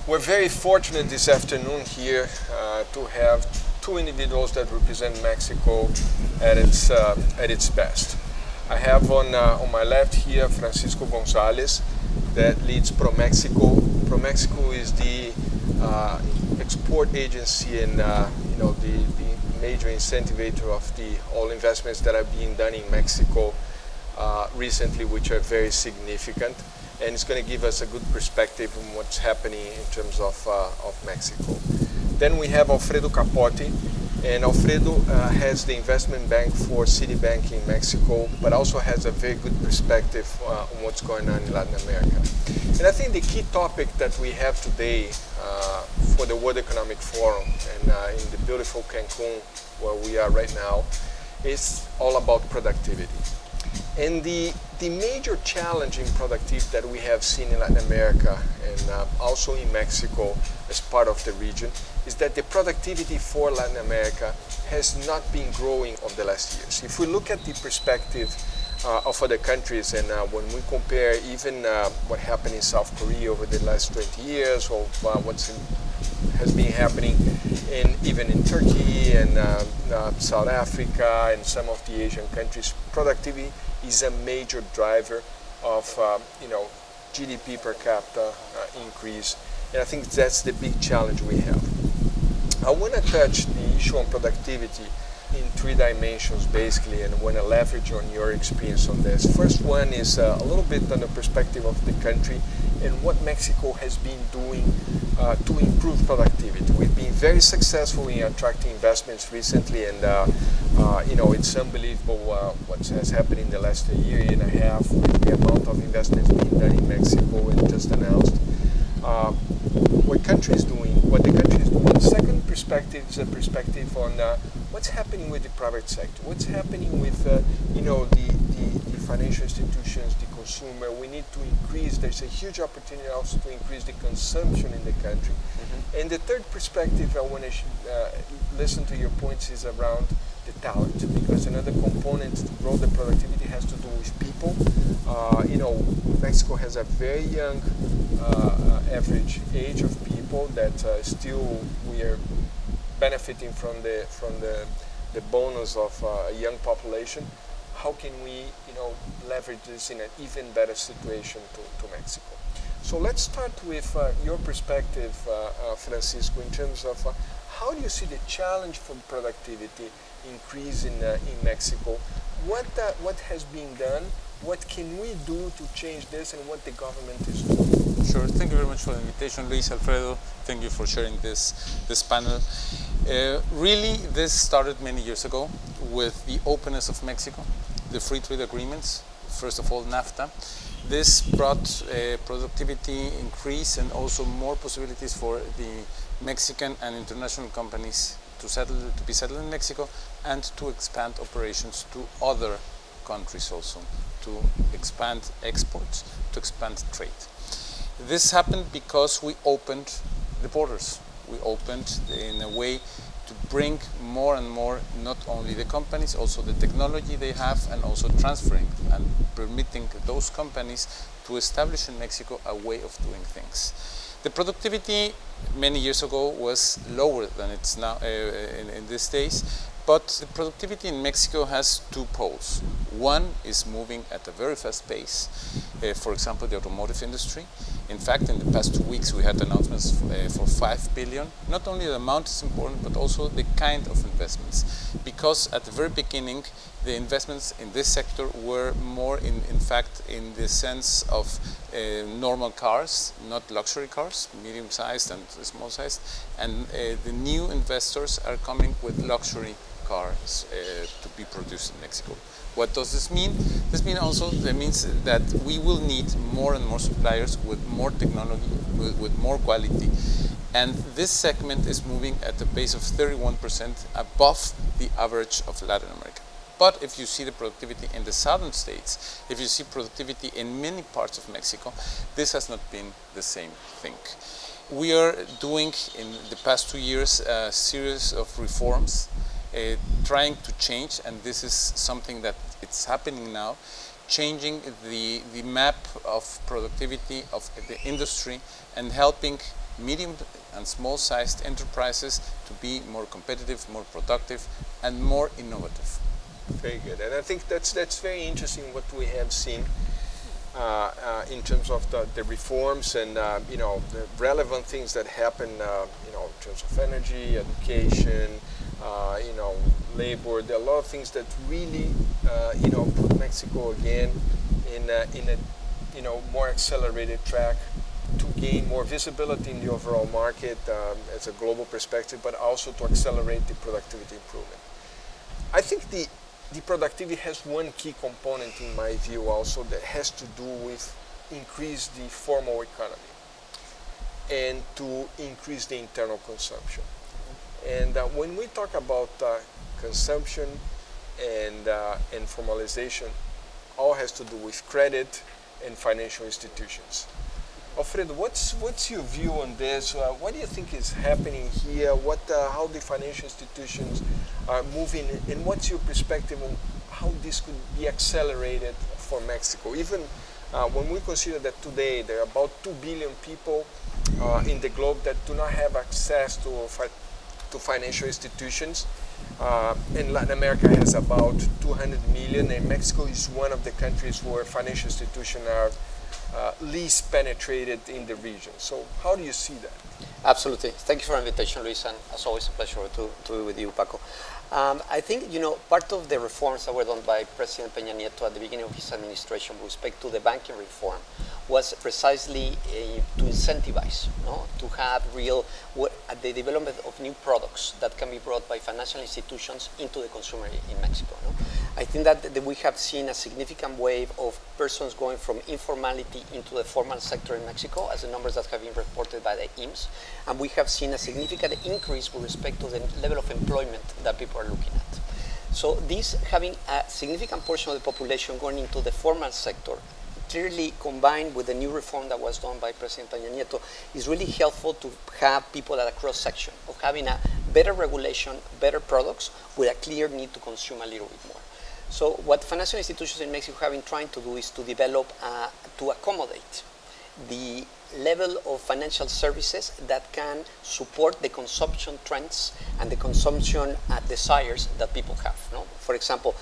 We're very fortunate this afternoon here to have two individuals that represent Mexico at its best. I have on my left here Francisco Gonzalez that leads ProMexico. ProMexico is the export agency and the major incentivator of all investments that are being done in Mexico recently, which are very significant. And it's going to give us a good perspective on what's happening in terms of Mexico. Then we have Alfredo Capote, and Alfredo has the investment bank for Citibank in Mexico, but also has a very good perspective on what's going on in Latin America. And I think the key topic that we have today for the World Economic Forum and in the beautiful Cancun, where we are right now, is all about productivity. And the major challenge in productivity that we have seen in Latin America and also in Mexico as part of the region is that the productivity for Latin America has not been growing over the last years. If we look at the perspective of other countries and when we compare even what happened in South Korea over the last 20 years or has been happening even in Turkey and South Africa and some of the Asian countries, productivity is a major driver of GDP per capita increase, and I think that's the big challenge we have. I want to touch the issue on productivity in three dimensions basically, and I want to leverage on your experience on this. First one is a little bit on the perspective of the country and what Mexico has been doing to improve productivity. We've been very successful in attracting investments recently, and it's unbelievable what has happened in the last year and a half with the amount of investments being done in Mexico and just announced. What the country is doing. The second perspective is a perspective on what's happening with the private sector, what's happening with the financial institutions, the consumer. We need to increase, there's a huge opportunity also to increase the consumption in the country. Mm-hmm. And the third perspective I want to listen to your points is around the talent, because another component to grow the productivity has to do with people. Mexico has a very young average age of people that still we are benefiting from the bonus of a young population. How can we leverage this in an even better situation to Mexico? So let's start with your perspective, Francisco, in terms of how do you see the challenge for productivity increase in Mexico? What has been done? What can we do to change this, and what the government is doing? Sure. Thank you very much for the invitation, Luis, Alfredo. Thank you for sharing this panel. Really, this started many years ago with the openness of Mexico, the free trade agreements, first of all NAFTA. This brought productivity increase and also more possibilities for the Mexican and international companies to be settled in Mexico and to expand operations to other countries also, to expand exports, to expand trade. This happened because we opened the borders. We opened in a way to bring more and more, not only the companies, also the technology they have, and also transferring and permitting those companies to establish in Mexico a way of doing things. The productivity many years ago was lower than it's now in these days, but the productivity in Mexico has two poles. One is moving at a very fast pace, for example, the automotive industry. In fact, in the past 2 weeks, we had announcements for 5 billion. Not only the amount is important, but also the kind of investments. Because at the very beginning, the investments in this sector were more, in fact, in the sense of normal cars, not luxury cars, medium-sized and small-sized. And the new investors are coming with luxury cars to be produced in Mexico. What does this mean? This means that we will need more and more suppliers with more technology, with more quality. And this segment is moving at a pace of 31% above the average of Latin America. But if you see the productivity in the southern states, if you see productivity in many parts of Mexico, this has not been the same thing. We are doing in the past 2 years a series of reforms trying to change, and this is something that it's happening now, changing the map of productivity of the industry and helping medium and small-sized enterprises to be more competitive, more productive, and more innovative. Very good, and I think that's very interesting what we have seen in terms of the reforms and the relevant things that happen in terms of energy, education, labor. There are a lot of things that really put Mexico again in a more accelerated track to gain more visibility in the overall market as a global perspective, but also to accelerate the productivity improvement. I think the productivity has one key component in my view also that has to do with increase the formal economy and to increase the internal consumption. And when we talk about consumption and formalization, all has to do with credit and financial institutions. Alfredo, what's your view on this? What do you think is happening here? How the financial institutions are moving, and what's your perspective on how this could be accelerated for Mexico? Even when we consider that today there are about 2 billion people in the globe that do not have access to financial institutions, and Latin America has about 200 million, and Mexico is one of the countries where financial institutions are least penetrated in the region. So how do you see that? Absolutely. Thank you for the invitation, Luis, and as always a pleasure to be with you, Paco. I think, part of the reforms that were done by President Peña Nieto at the beginning of his administration with respect to the banking reform was precisely to incentivize, to have the development of new products that can be brought by financial institutions into the consumer in Mexico. I think that we have seen a significant wave of persons going from informality into the formal sector in Mexico, as the numbers that have been reported by the IMSS, and we have seen a significant increase with respect to the level of employment that people are looking at. So this having a significant portion of the population going into the formal sector, clearly combined with the new reform that was done by President Peña Nieto, is really helpful to have people at a cross-section of having a better regulation, better products, with a clear need to consume a little bit more. So what financial institutions in Mexico have been trying to do is to develop, to accommodate the level of financial services that can support the consumption trends and the consumption desires that people have. For example,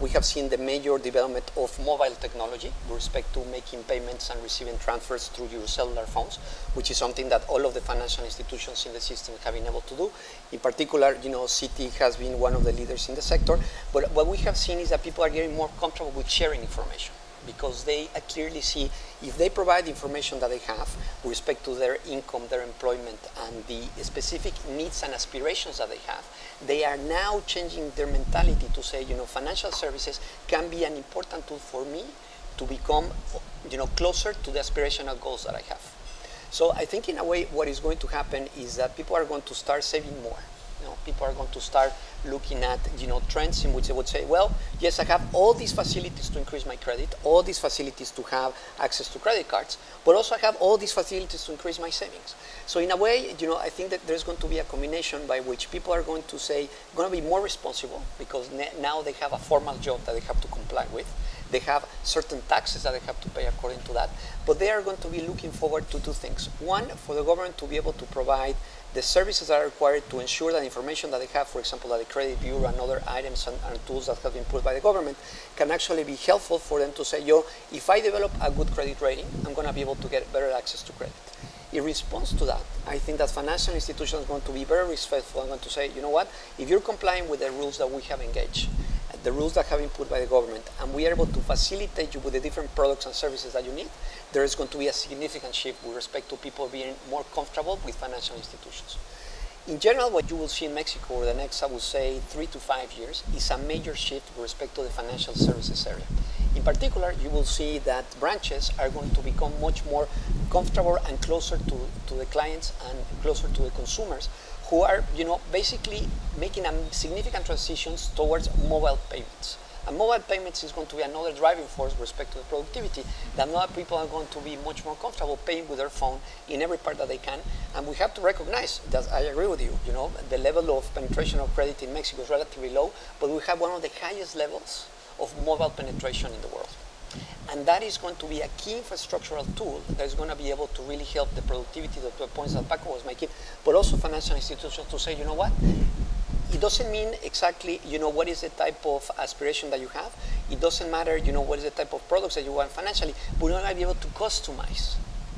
we have seen the major development of mobile technology with respect to making payments and receiving transfers through your cellular phones, which is something that all of the financial institutions in the system have been able to do. In particular, Citi has been one of the leaders in the sector, but what we have seen is that people are getting more comfortable with sharing information, because they clearly see if they provide the information that they have with respect to their income, their employment, and the specific needs and aspirations that they have, they are now changing their mentality to say, financial services can be an important tool for me to become, closer to the aspirational goals that I have. So I think in a way what is going to happen is that people are going to start saving more. People are going to start looking at trends in which they would say, well, yes, I have all these facilities to increase my credit, all these facilities to have access to credit cards, but also I have all these facilities to increase my savings. So in a way, I think that there's going to be a combination by which people are going to say, going to be more responsible, because now they have a formal job that they have to comply with. They have certain taxes that they have to pay according to that, but they are going to be looking forward to two things. One, for the government to be able to provide the services that are required to ensure that information that they have, for example, at the credit bureau and other items and tools that have been put by the government, can actually be helpful for them to say, if I develop a good credit rating, I'm going to be able to get better access to credit. In response to that, I think that financial institutions are going to be very respectful and going to say, if you're complying with the rules that we have engaged, the rules that have been put by the government, and we are able to facilitate you with the different products and services that you need, there is going to be a significant shift with respect to people being more comfortable with financial institutions. In general, what you will see in Mexico over the next, I would say, 3 to 5 years is a major shift with respect to the financial services area. In particular, you will see that branches are going to become much more comfortable and closer to the clients and closer to the consumers, who are, basically making a significant transitions towards mobile payments. And mobile payments is going to be another driving force with respect to the productivity, that now people are going to be much more comfortable paying with their phone in every part that they can. And we have to recognize that, I agree with you, the level of penetration of credit in Mexico is relatively low, but we have one of the highest levels of mobile penetration in the world. And that is going to be a key infrastructural tool that is going to be able to really help the productivity, the points that Paco was making, but also financial institutions to say, you know what, it doesn't mean exactly, what is the type of aspiration that you have. It doesn't matter, what is the type of products that you want financially, but we're going to be able to customize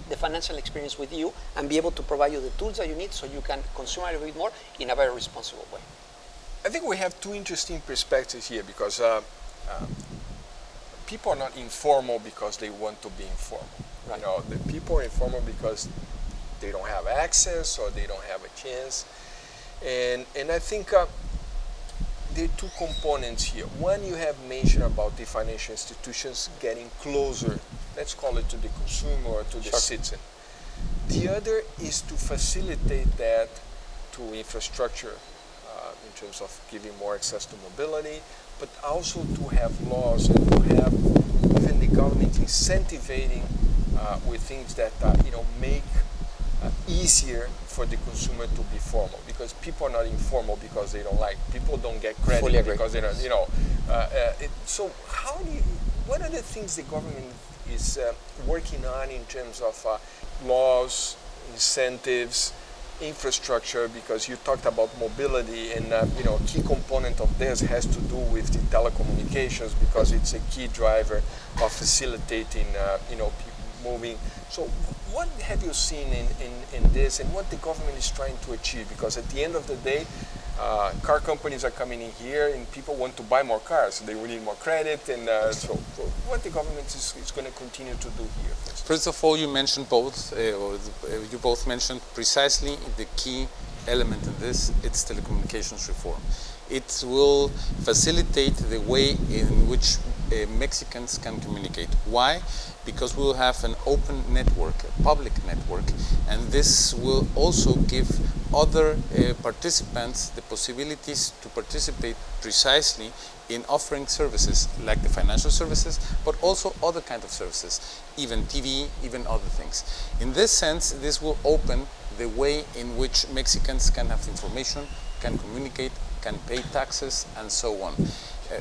the financial experience with you and be able to provide you the tools that you need so you can consume a little bit more in a very responsible way. I think we have two interesting perspectives here because people are not informal because they want to be informal. Right. The people are informal because they don't have access or they don't have a chance. And I think there are two components here. One, you have mentioned about the financial institutions getting closer, let's call it to the consumer or to the citizen. The other is to facilitate that to infrastructure in terms of giving more access to mobility, but also to have laws and to have even the government incentivizing with things that make easier for the consumer to be formal, because people are not informal because they don't like. People don't get credit because they don't. So what are the things the government is working on in terms of laws, incentives, infrastructure? Because you talked about mobility, and a key component of this has to do with the telecommunications because it's a key driver of facilitating people moving. So what have you seen in this, and what the government is trying to achieve? Because at the end of the day, car companies are coming in here and people want to buy more cars. They will need more credit, and so what the government is going to continue to do here? First of all, you mentioned both, you both mentioned precisely the key element in this. It's telecommunications reform. It will facilitate the way in which Mexicans can communicate. Why? Because we will have an open network, a public network, and this will also give other participants the possibilities to participate precisely in offering services like the financial services, but also other kinds of services, even TV, even other things. In this sense, this will open the way in which Mexicans can have information, can communicate, can pay taxes, and so on.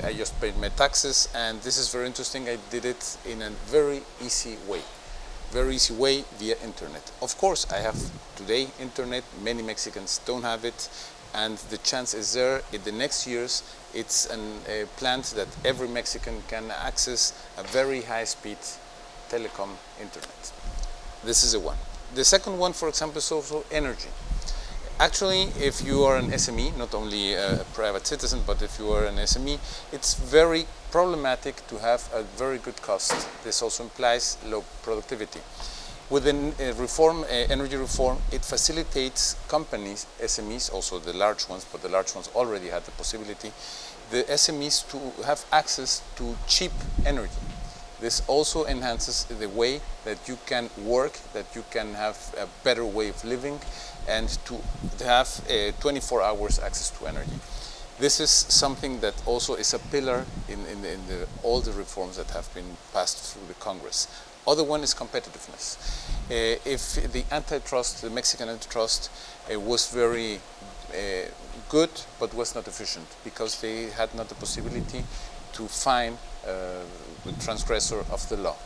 I just paid my taxes, and this is very interesting. I did it in a very easy way via internet. Of course, I have today internet. Many Mexicans don't have it, and the chance is there. In the next years, it's a plan that every Mexican can access a very high-speed telecom internet. This is the one. The second one, for example, is also energy. Actually, if you are an SME, not only a private citizen, but if you are an SME, it's very problematic to have a very good cost. This also implies low productivity. With the energy reform, it facilitates companies, SMEs, also the large ones, but the large ones already had the possibility, the SMEs to have access to cheap energy. This also enhances the way that you can work, that you can have a better way of living, and to have 24 hours access to energy. This is something that also is a pillar in all the reforms that have been passed through the Congress. Other one is competitiveness. If the antitrust, the Mexican antitrust, was very good, but was not efficient because they had not the possibility to fine the transgressor of the law.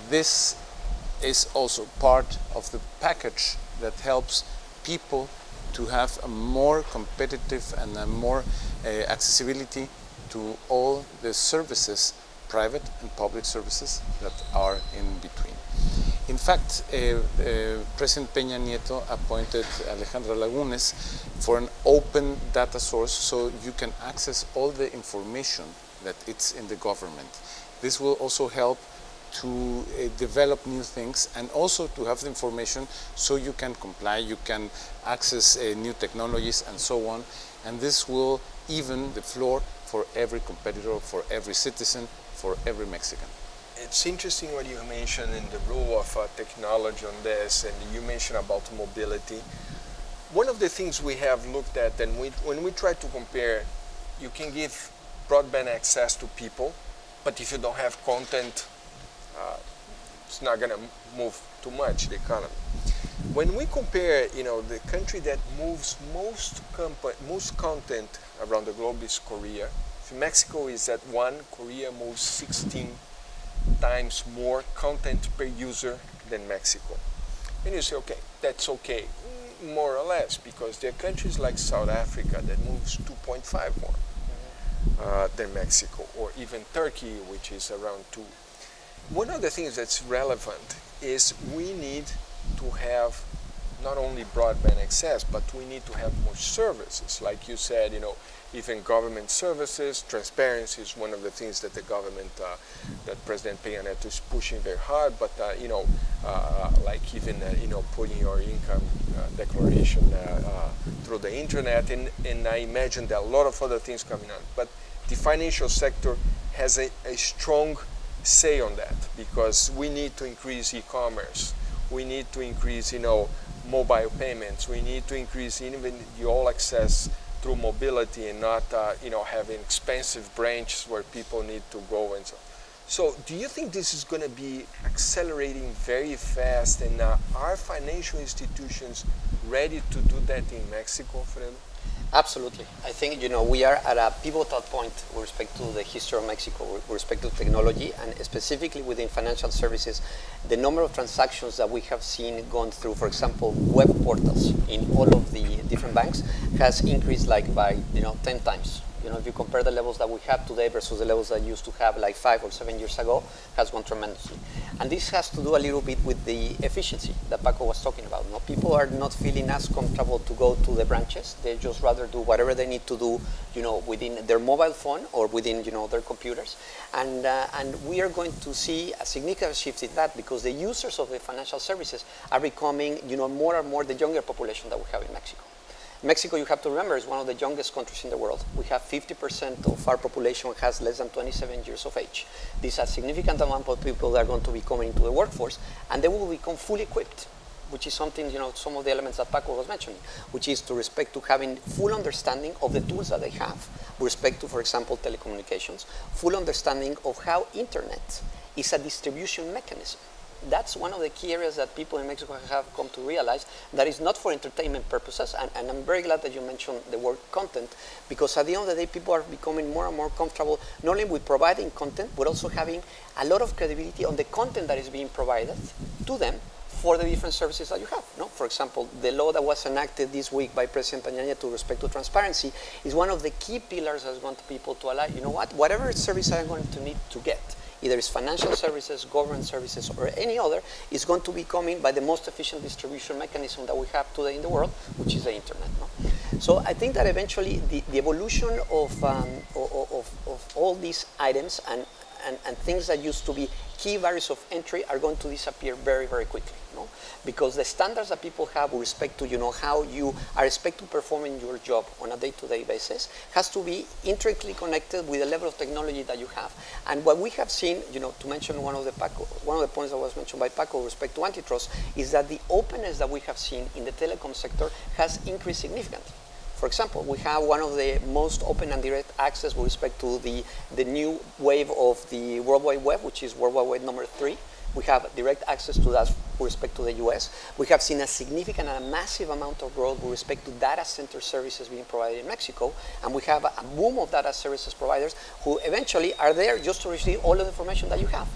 This is also part of the package that helps people to have a more competitive and a more accessibility to all the services, private and public services that are in between. In fact, President Peña Nieto appointed Alejandra Lagunes for an open data source so you can access all the information that it's in the government. This will also help to develop new things and also to have the information so you can comply, you can access new technologies and so on. And this will even the floor for every competitor, for every citizen, for every Mexican. It's interesting what you mentioned in the role of technology on this, and you mentioned about mobility. One of the things we have looked at, and when we try to compare, you can give broadband access to people, but if you don't have content, it's not going to move too much, the economy. When we compare, the country that moves most content around the globe is Korea. If Mexico is at 1, Korea moves 16 times more content per user than Mexico. And you say, okay, that's okay, more or less, because there are countries like South Africa that moves 2.5 more than Mexico, or even Turkey, which is around 2. One of the things that's relevant is we need to have not only broadband access, but we need to have more services. Like you said, even government services, transparency is one of the things that the government, that President Peña Nieto is pushing very hard, but like even putting your income declaration through the internet, and I imagine there are a lot of other things coming on. But the financial sector has a strong say on that, because we need to increase e-commerce, we need to increase mobile payments, we need to increase even the all access through mobility, and not having expensive branches where people need to go and so on. So do you think this is going to be accelerating very fast, and are financial institutions ready to do that in Mexico, Fredo? Absolutely. I think we are at a pivotal point with respect to the history of Mexico, with respect to technology, and specifically within financial services. The number of transactions that we have seen gone through, for example, web portals in all of the different banks has increased like by 10 times. If you compare the levels that we have today versus the levels that used to have like 5 or 7 years ago, has gone tremendously. And this has to do a little bit with the efficiency that Paco was talking about. People are not feeling as comfortable to go to the branches. They just rather do whatever they need to do, within their mobile phone or within, their computers. And we are going to see a significant shift in that, because the users of the financial services are becoming, more and more the younger population that we have in Mexico. Mexico, you have to remember, is one of the youngest countries in the world. We have 50% of our population has less than 27 years of age. This is a significant amount of people that are going to be coming into the workforce, and they will become fully equipped, which is something, some of the elements that Paco was mentioning, which is to respect to having full understanding of the tools that they have, with respect to, for example, telecommunications, full understanding of how internet is a distribution mechanism. That's one of the key areas that people in Mexico have come to realize, that is not for entertainment purposes, and I'm very glad that you mentioned the word content, because at the end of the day, people are becoming more and more comfortable, not only with providing content, but also having a lot of credibility on the content that is being provided to them for the different services that you have. For example, the law that was enacted this week by President Peña Nieto with respect to transparency is one of the key pillars that's going to people to allow, whatever service I'm going to need to get, either it's financial services, government services, or any other, is going to be coming by the most efficient distribution mechanism that we have today in the world, which is the internet. So I think that eventually the evolution of all these items and things that used to be key barriers of entry are going to disappear very, very quickly. Because the standards that people have with respect to how you are expected to perform in your job on a day-to-day basis has to be intricately connected with the level of technology that you have. And what we have seen, to mention one of the points that was mentioned by Paco with respect to antitrust, is that the openness that we have seen in the telecom sector has increased significantly. For example, we have one of the most open and direct access with respect to the new wave of the World Wide Web, which is World Wide Web number 3. We have direct access to that with respect to the US. We have seen a significant and a massive amount of growth with respect to data center services being provided in Mexico. And we have a boom of data services providers who eventually are there just to receive all of the information that you have.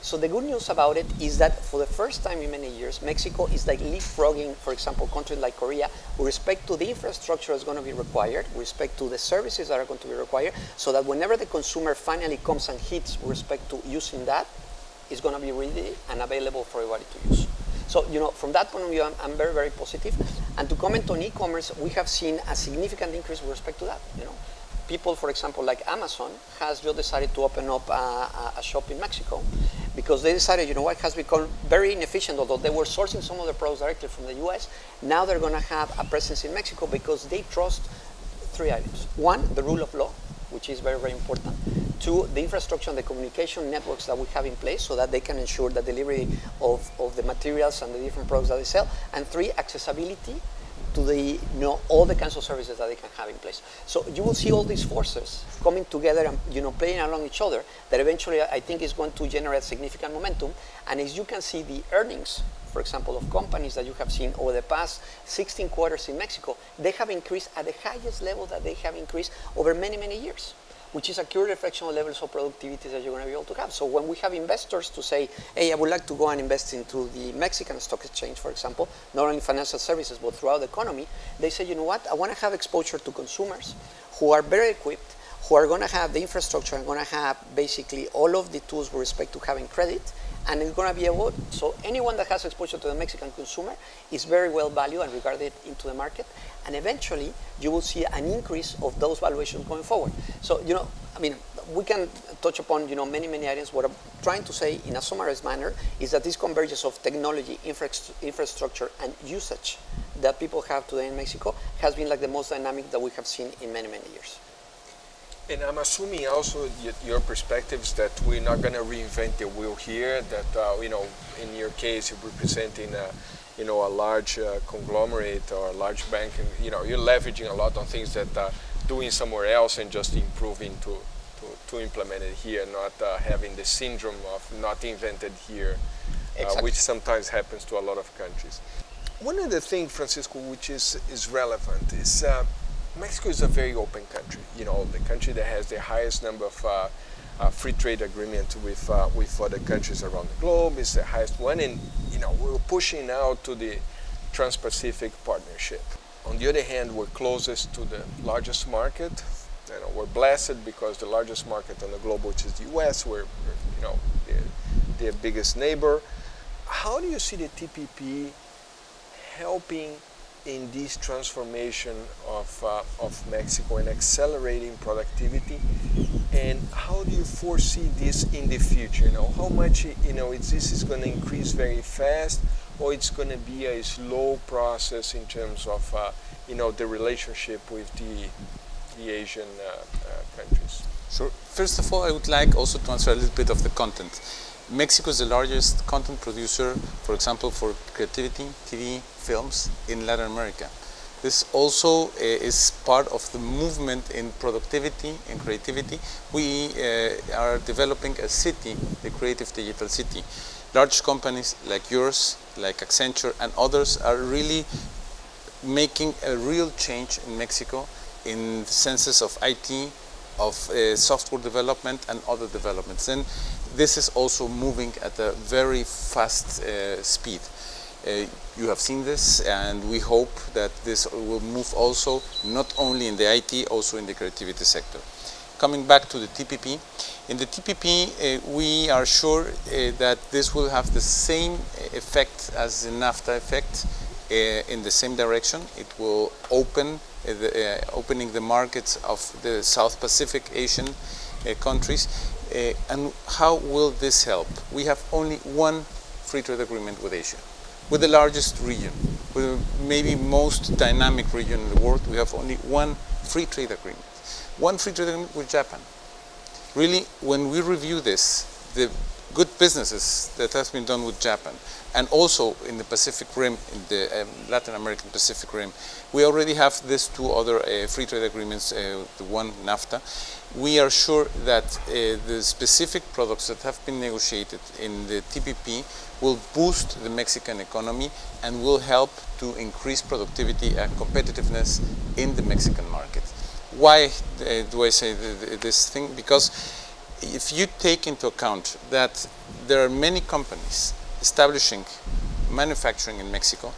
So the good news about it is that for the first time in many years, Mexico is like leapfrogging, for example, countries like Korea, with respect to the infrastructure that's going to be required, with respect to the services that are going to be required, so that whenever the consumer finally comes and hits with respect to using that, it's going to be ready and available for everybody to use. So, from that point of view, I'm very, very positive. And to comment on e-commerce, we have seen a significant increase with respect to that. People, for example, like Amazon, has just decided to open up a shop in Mexico, because they decided, it has become very inefficient. Although they were sourcing some of the products directly from the US, now they're going to have a presence in Mexico because they trust 3 items. 1, the rule of law, which is very, very important. 2, the infrastructure and the communication networks that we have in place, so that they can ensure the delivery of the materials and the different products that they sell. And 3, accessibility to the all the kinds of services that they can have in place. So you will see all these forces coming together and playing along each other, that eventually I think is going to generate significant momentum. And as you can see, the earnings, for example, of companies that you have seen over the past 16 quarters in Mexico, they have increased at the highest level that they have increased over many, many years. which is a clear reflection of levels of productivity that you're going to be able to have. So when we have investors to say, hey, I would like to go and invest into the Mexican stock exchange, for example, not only financial services, but throughout the economy, they say, you know what, I want to have exposure to consumers who are better equipped, who are going to have the infrastructure and going to have basically all of the tools with respect to having credit, and it's going to be able, so anyone that has exposure to the Mexican consumer is very well valued and regarded into the market, and eventually you will see an increase of those valuations going forward. So, you know, I mean, we can touch upon, you know, many items. What I'm trying to say in a summarized manner is that this convergence of technology, infrastructure, and usage that people have today in Mexico has been like the most dynamic that we have seen in many years. And I'm assuming also your perspective is that we're not going to reinvent the wheel here, that, you know, in your case, you're representing, you know, a large conglomerate or a large bank, and, you know, you're leveraging a lot on things that doing somewhere else and just improving to implement it here, not having the syndrome of not invented here, which sometimes happens to a lot of countries. One of the things, Francisco, which is relevant is Mexico is a very open country. You know, the country that has the highest number of free trade agreements with other countries around the globe. It's the highest one, and you know, we're pushing out to the Trans-Pacific Partnership. On the other hand, we're closest to the largest market. You know, we're blessed because the largest market on the globe, which is the U.S., we're you know, their biggest neighbor. How do you see the TPP helping in this transformation of Mexico and accelerating productivity, and how do you foresee this in the future? You know, how much, you know, this is going to increase very fast, or it's going to be a slow process in terms of you know, the relationship with the Asian countries? Sure. First of all, I would like also to answer a little bit of the content. Mexico is the largest content producer, for example, for creativity, TV, films in Latin America. This also is part of the movement in productivity and creativity. We are developing a city, the creative digital city. Large companies like yours, like Accenture and others are really making a real change in Mexico in the senses of IT, of software development and other developments. And this is also moving at a very fast speed. You have seen this, and we hope that this will move also not only in the IT, also in the creativity sector. Coming back to the TPP, in the TPP we are sure that this will have the same effect as the NAFTA effect, in the same direction. It will open opening the markets of the South Pacific Asian countries. And how will this help? We have only one free trade agreement with Asia, with the largest region, with the maybe most dynamic region in the world. We have only one free trade agreement. One free trade agreement with Japan. Really, when we review this, the good businesses that has been done with Japan, and also in the Pacific Rim, in the Latin American Pacific Rim, we already have these two other free trade agreements, the one NAFTA. We are sure that the specific products that have been negotiated in the TPP will boost the Mexican economy and will help to increase productivity and competitiveness in the Mexican market. Why do I say this thing? Because if you take into account that there are many companies establishing manufacturing in Mexico,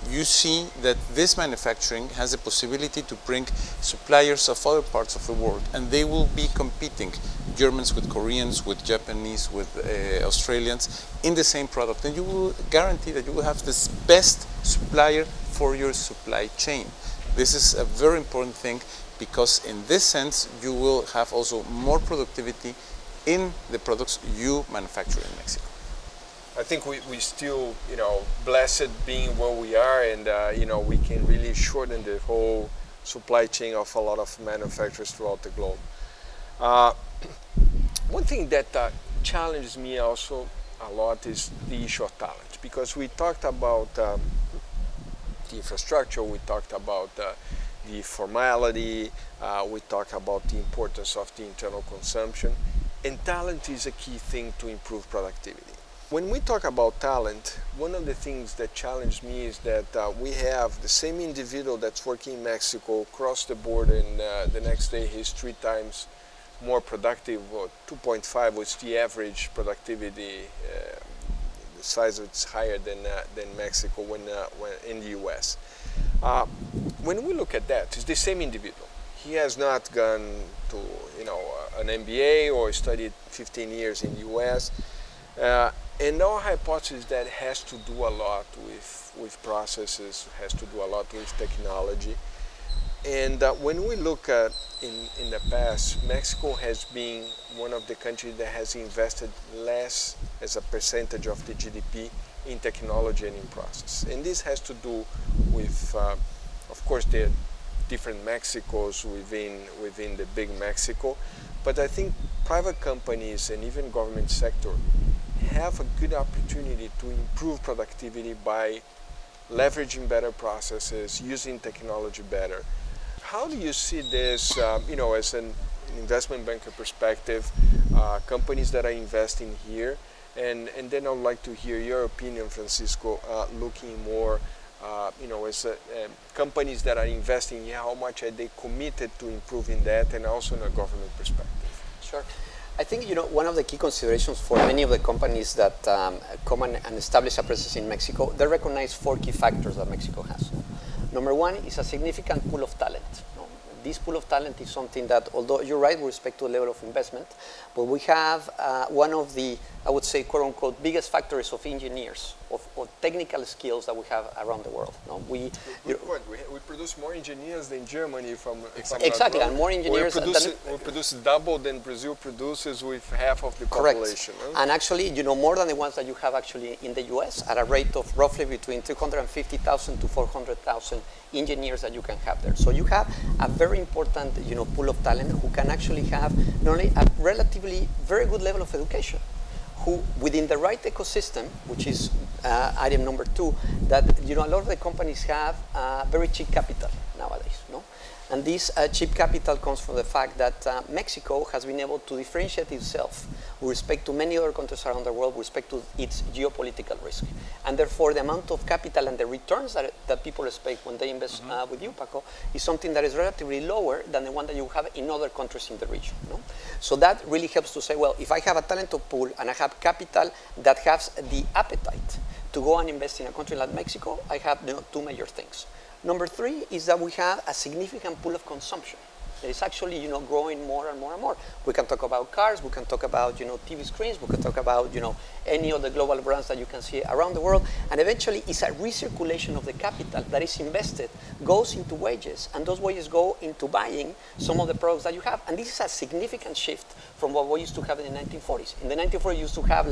you see that this manufacturing has a possibility to bring suppliers of other parts of the world, and they will be competing, Germans with Koreans, with Japanese, with Australians, in the same product. And you will guarantee that you will have the best supplier for your supply chain. This is a very important thing, because in this sense you will have also more productivity in the products you manufacture in Mexico. I think we still, you know, blessed being where we are, and you know, we can really shorten the whole supply chain of a lot of manufacturers throughout the globe. One thing that challenges me also a lot is the issue of talent, because we talked about the infrastructure, we talked about the formality, we talked about the importance of the internal consumption, and talent is a key thing to improve productivity. When we talk about talent, one of the things that challenged me is that we have the same individual that's working in Mexico, cross the border, and the next day he's 3 times more productive, or 2.5 was the average productivity. The size is higher than Mexico when in the U.S. When we look at that, it's the same individual. He has not gone to an MBA or studied 15 years in the U.S. And our hypothesis that has to do a lot with processes, has to do a lot with technology. And when we look at in the past, Mexico has been one of the countries that has invested less as a percentage of the GDP in technology and in process. And this has to do with, of course, the different Mexicos within the big Mexico. But I think private companies and even government sector have a good opportunity to improve productivity by leveraging better processes, using technology better. How do you see this, as an investment banker perspective, companies that are investing here? And then I would like to hear your opinion, Francisco, looking more, as companies that are investing here, how much are they committed to improving that, and also in a government perspective? Sure. I think one of the key considerations for many of the companies that come and establish a presence in Mexico, they recognize 4 key factors that Mexico has. Number 1 is a significant pool of talent. This pool of talent is something that, although you're right with respect to the level of investment, but we have one of the, I would say, quote unquote, biggest factories of engineers, of technical skills that we have around the world. We produce more engineers than Germany exactly, and more engineers. We produce double than Brazil produces with half of the correct. Population. Huh? And actually, more than the ones that you have actually in the US at a rate of roughly between 350,000 to 400,000 engineers that you can have there. So you have a very important pool of talent who can actually have not only a relatively very good level of education, who within the right ecosystem, which is item number 2, that a lot of the companies have very cheap capital nowadays. And this cheap capital comes from the fact that Mexico has been able to differentiate itself with respect to many other countries around the world with respect to its geopolitical risk. And therefore, the amount of capital and the returns that people expect when they invest with you, Paco, is something that is relatively lower than the one that you have in other countries in the region. So that really helps to say, well, if I have a talented pool and I have capital that has the appetite to go and invest in a country like Mexico, I have 2 major things. Number 3 is that we have a significant pool of consumption. It is actually, growing more and more and more. We can talk about cars, we can talk about, TV screens, we can talk about, any of the global brands that you can see around the world. And eventually, it's a recirculation of the capital that is invested, goes into wages, and those wages go into buying some of the products that you have. And this is a significant shift from what we used to have in the 1940s. In the 1940s, you used to have,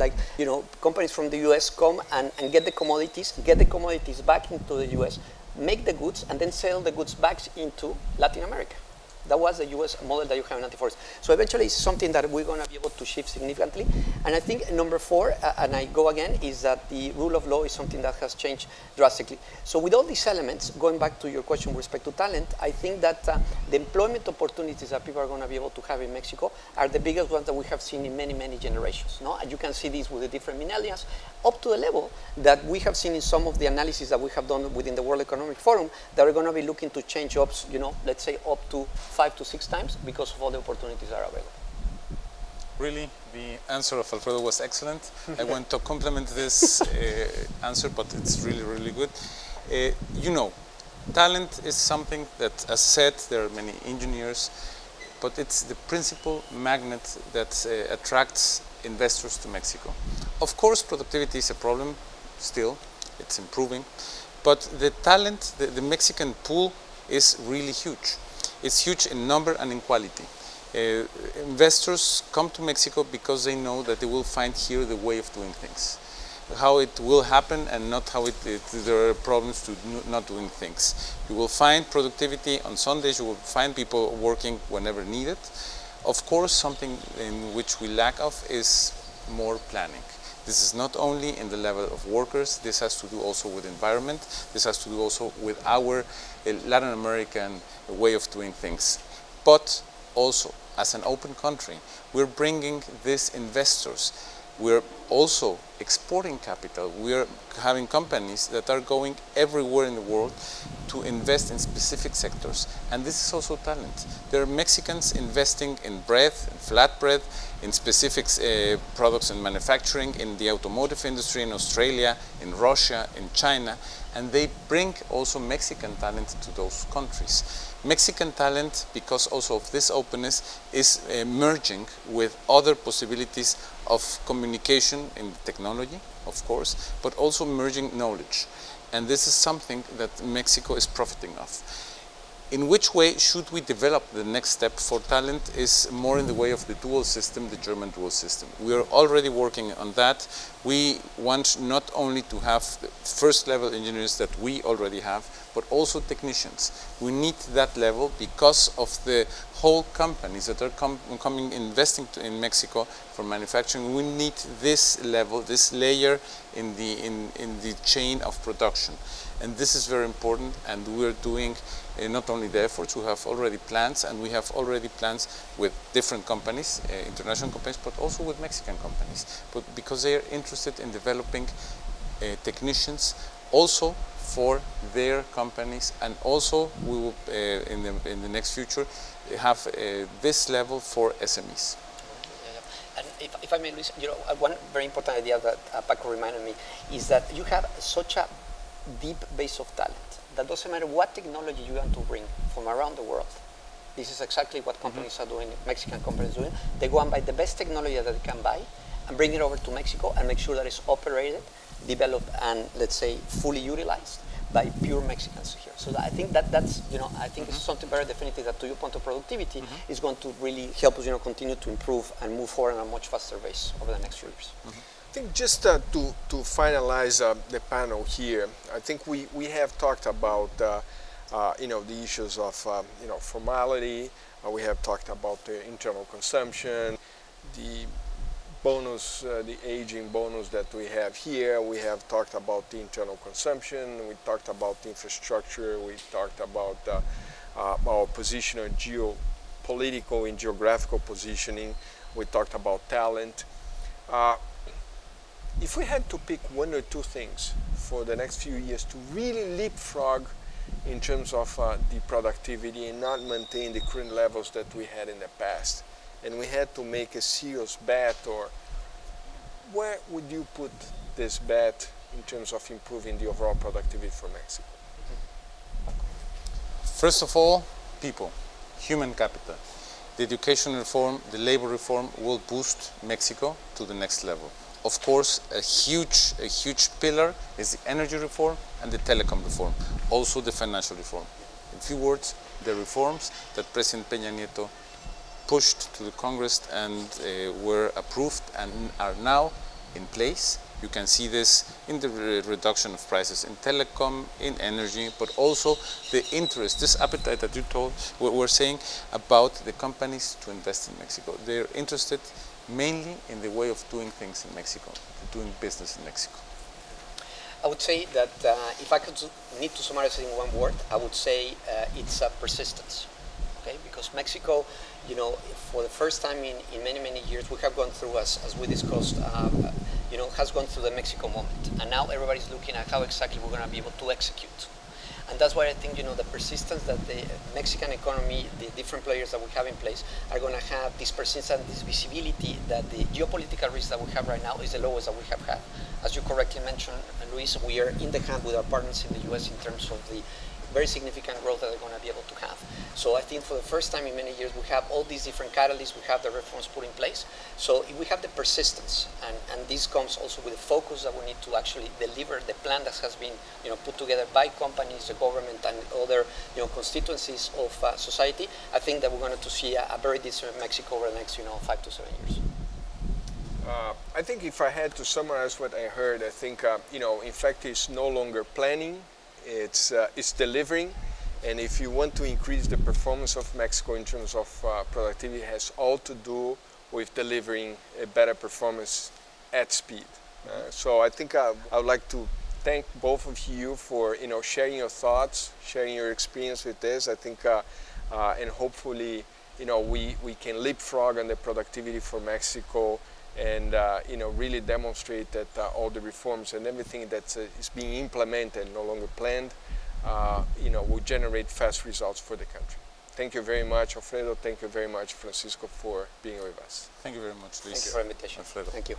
companies from the US come and get the commodities back into the US, make the goods, and then sell the goods back into Latin America. That was the US model that you have in 1940s. So eventually it's something that we're going to be able to shift significantly. And I think number 4, and I go again, is that the rule of law is something that has changed drastically. So with all these elements, going back to your question with respect to talent, I think that the employment opportunities that people are going to be able to have in Mexico are the biggest ones that we have seen in many, many generations. And you can see this with the different millennials, up to the level that we have seen in some of the analysis that we have done within the World Economic Forum, that are going to be looking to change jobs, let's say up to 5 to 6 times because of all the opportunities that are available. Really, the answer of Alfredo was excellent. I want to complement this answer, but it's really, really good. Talent is something that, as said, there are many engineers, but it's the principal magnet that attracts investors to Mexico. Of course, productivity is a problem still, it's improving, but the talent, the Mexican pool is really huge. It's huge in number and in quality. Investors come to Mexico because they know that they will find here the way of doing things. How it will happen and not how there are problems to not doing things. You will find productivity on Sundays, you will find people working whenever needed. Of course, something in which we lack of is more planning. This is not only in the level of workers, this has to do also with environment, this has to do also with our Latin American way of doing things. But also, as an open country, we're bringing these investors. We're also exporting capital. We're having companies that are going everywhere in the world to invest in specific sectors, and this is also talent. There are Mexicans investing in bread, in flat bread, in specific products and manufacturing, in the automotive industry in Australia, in Russia, in China, and they bring also Mexican talent to those countries. Mexican talent, because also of this openness, is merging with other possibilities of communication in technology, of course, but also merging knowledge. And this is something that Mexico is profiting of. In which way should we develop the next step for talent is more in the way of the dual system, the German dual system. We are already working on that. We want not only to have the first level engineers that we already have, but also technicians. We need that level because of the whole companies that are coming investing in Mexico for manufacturing. We need this level, this layer in the chain of production. And this is very important, and we're doing not only the efforts, we have already plans, and we have already plans with different companies, international companies, but also with Mexican companies, but because they are interested in developing technicians also for their companies, and also we will in the next future have this level for SMEs. And if I may, Luis, one very important idea that Paco reminded me is that you have such a deep base of talent that doesn't matter what technology you want to bring from around the world. This is exactly what companies are doing, Mexican companies doing. They go and buy the best technology that they can buy and bring it over to Mexico and make sure that it's operated, developed, and let's say fully utilized by pure Mexicans here. So I think that's I think it's something very definitive that, to your point of productivity, is going to really help us continue to improve and move forward on a much faster pace over the next few years. I think just to finalize the panel here, I think we have talked about the issues of formality. We have talked about the internal consumption, the bonus, the aging bonus that we have here. We have talked about the internal consumption. We talked about the infrastructure. We talked about our position, geopolitical and geographical positioning. We talked about talent. If we had to pick one or two things for the next few years to really leapfrog in terms of the productivity and not maintain the current levels that we had in the past, and we had to make a serious bet, or where would you put this bet in terms of improving the overall productivity for Mexico? First of all, people, human capital. The education reform, the labor reform will boost Mexico to the next level. Of course, a huge pillar is the energy reform and the telecom reform, also the financial reform. In few words, the reforms that President Peña Nieto pushed to the Congress and were approved and are now in place. You can see this in the reduction of prices in telecom, in energy, but also the interest, this appetite that you were saying about the companies to invest in Mexico. They're interested mainly in the way of doing things in Mexico, doing business in Mexico. I would say that if I could need to summarize it in one word, I would say it's persistence. Okay, because Mexico, for the first time in many years, we have gone through, as we discussed, has gone through the Mexico moment, and now everybody's looking at how exactly we're going to be able to execute. And that's why I think, the persistence that the Mexican economy, the different players that we have in place, are going to have this persistence and this visibility that the geopolitical risk that we have right now is the lowest that we have had. As you correctly mentioned, Luis, we are in the hand with our partners in the U.S. in terms of the very significant growth that they're going to be able to have. So I think for the first time in many years, we have all these different catalysts, we have the reforms put in place. So if we have the persistence, and this comes also with the focus that we need to actually deliver the plan that has been put together by companies, the government, and other constituencies of society, I think that we're going to see a very different Mexico over the next 5 to 7 years. I think if I had to summarize what I heard, I think in fact it's no longer planning. It's delivering, and if you want to increase the performance of Mexico in terms of productivity, it has all to do with delivering a better performance at speed. So I think I would like to thank both of you for sharing your thoughts, sharing your experience with this. I think and hopefully we can leapfrog on the productivity for Mexico, and really demonstrate that all the reforms and everything that is being implemented, no longer planned, will generate fast results for the country. Thank you very much, Alfredo. Thank you very much, Francisco, for being with us. Thank you very much, Luis. Thank you for the invitation. Alfredo. Thank you.